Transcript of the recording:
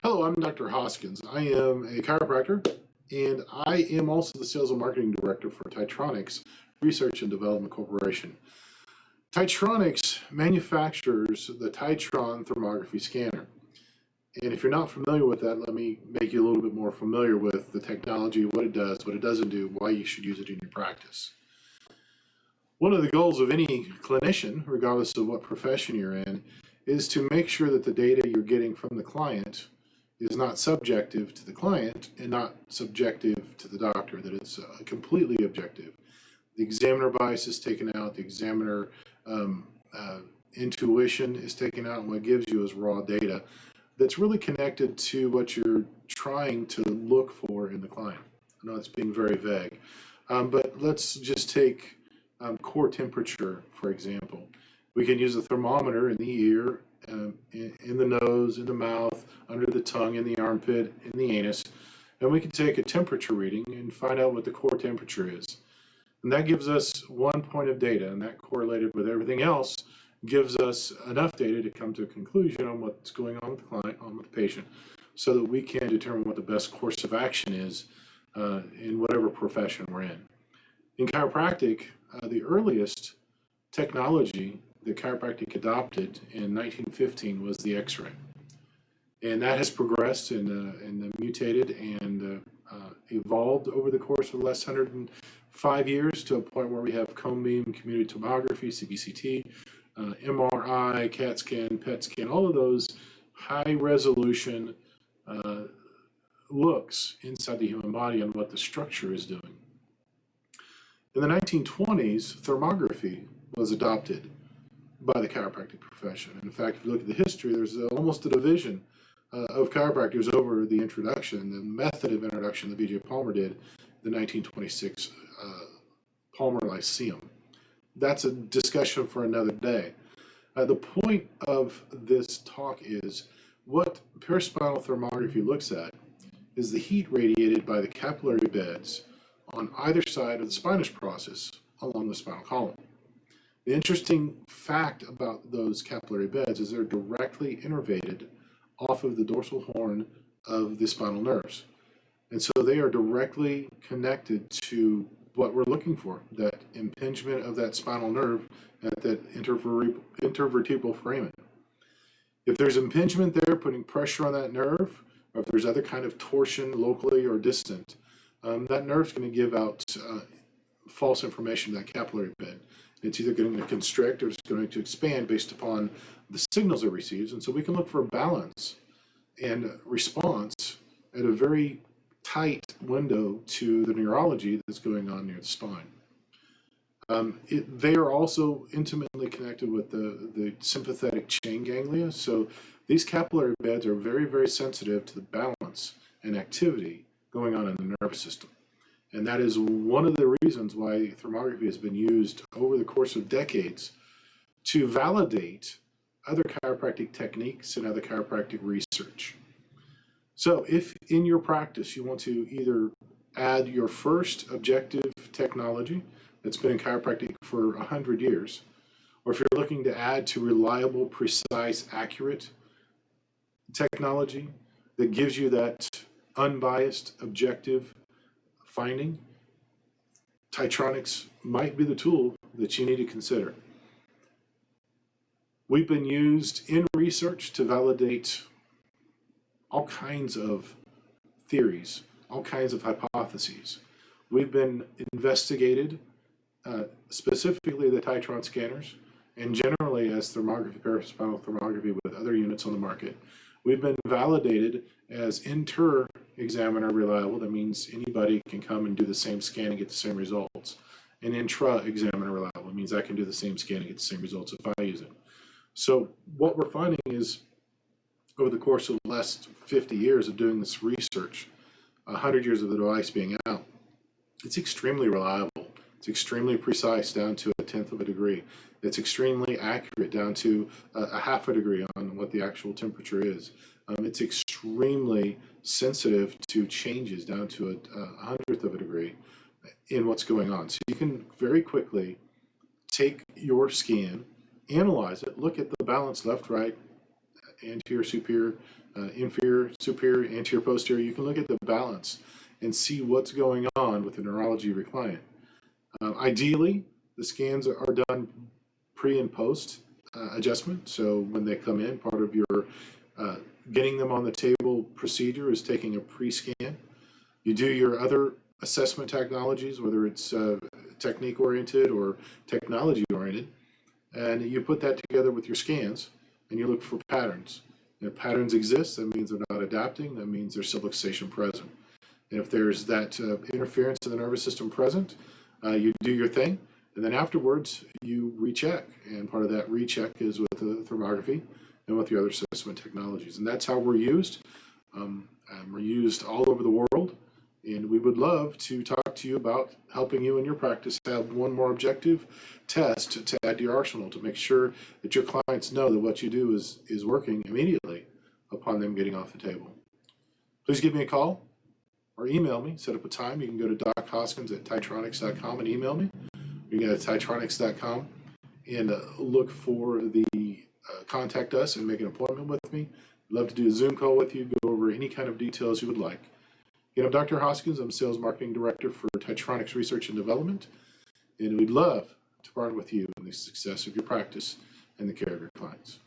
Hello, I'm Dr. Hoskins. I am a chiropractor, and I am also the Sales and Marketing Director for Titronics Research and Development Corporation. Titronics manufactures the TyTron Thermography Scanner. And if you're not familiar with that, let me make you a little bit more familiar with the technology, what it does, what it doesn't do, why you should use it in your practice. One of the goals of any clinician, regardless of what profession you're in, is to make sure that the data you're getting from the client is not subjective to the client and not subjective to the doctor, that it's completely objective. The examiner bias is taken out, the examiner intuition is taken out, and what gives you is raw data that's really connected to what you're trying to look for in the client. I know it's being very vague, but let's just take core temperature, for example. We can use a thermometer in the ear, in the nose, in the mouth, under the tongue, in the armpit, in the anus, and we can take a temperature reading and find out what the core temperature is. And that gives us one point of data, and that correlated with everything else gives us enough data to come to a conclusion on what's going on with the client, on with the patient, so that we can determine what the best course of action is in whatever profession we're in. In chiropractic, the earliest technology that chiropractic adopted in 1915 was the X-ray. And that has progressed and mutated and evolved over the course of the last 105 years to a point where we have cone beam, computed tomography, CBCT, MRI, CAT scan, PET scan, all of those high resolution looks inside the human body and what the structure is doing. In the 1920s, thermography was adopted by the chiropractic profession. And in fact, if you look at the history, there's almost a division of chiropractors over the introduction, the method of introduction that B.J. Palmer did, the 1926 Palmer Lyceum. That's a discussion for another day. The point of this talk is what paraspinal thermography looks at is the heat radiated by the capillary beds on either side of the spinous process along the spinal column. The interesting fact about those capillary beds is they're directly innervated off of the dorsal horn of the spinal nerves. And so they are directly connected to what we're looking for, that impingement of that spinal nerve at that intervertebral foramen. If there's impingement there, putting pressure on that nerve, or if there's other kind of torsion locally or distant, that nerve's going to give out false information to that capillary bed. It's either going to constrict or it's going to expand based upon the signals it receives. And so we can look for a balance and response at a very tight window to the neurology that's going on near the spine. They are also intimately connected with the sympathetic chain ganglia. So these capillary beds are very, very sensitive to the balance and activity going on in the nervous system. And that is one of the reasons why thermography has been used over the course of decades to validate other chiropractic techniques and other chiropractic research. So if in your practice you want to either add your first objective technology that's been in chiropractic for 100 years, or if you're looking to add to reliable, precise, accurate technology that gives you that unbiased, objective finding, Titronics might be the tool that you need to consider. We've been used in research to validate all kinds of theories, all kinds of hypotheses. We've been investigated, specifically the TyTron scanners, and generally as thermography, paraspinal thermography with other units on the market. We've been validated as inter-examiner reliable. That means anybody can come and do the same scan and get the same results. And intra-examiner reliable. It means I can do the same scan and get the same results if I use it. So what we're finding is, over the course of the last 50 years of doing this research, 100 years of the device being out, it's extremely reliable. It's extremely precise down to a tenth of a degree. It's extremely accurate down to a half a degree on what the actual temperature is. It's extremely sensitive to changes down to a hundredth of a degree in what's going on. So you can very quickly take your scan, analyze it, look at the balance left, right, anterior, superior, inferior, superior, anterior, posterior. You can look at the balance and see what's going on with the neurology of your client. Ideally, the scans are done pre and post adjustment. So when they come in, part of your getting them on the table procedure is taking a pre-scan. You do your other assessment technologies, whether it's technique oriented or technology oriented, and you put that together with your scans and you look for patterns. And if patterns exist, that means they're not adapting, that means there's subluxation present. And if there's that interference in the nervous system present, you do your thing, and then afterwards you recheck. And part of that recheck is with the thermography and with the other assessment technologies. And that's how we're used. And we're used all over the world. And we would love to talk to you about helping you in your practice have one more objective test to add to your arsenal to make sure that your clients know that what you do is working immediately upon them getting off the table. Please give me a call or email me. Set up a time. You can go to dochoskins@Titronics.com and email me. You can go to Titronics.com and look for the contact us and make an appointment with me. I'd love to do a Zoom call with you, go over any kind of details you would like. Again, I'm Dr. Hoskins. I'm Sales Marketing Director for Titronics Research and Development, and we'd love to partner with you in the success of your practice and the care of your clients.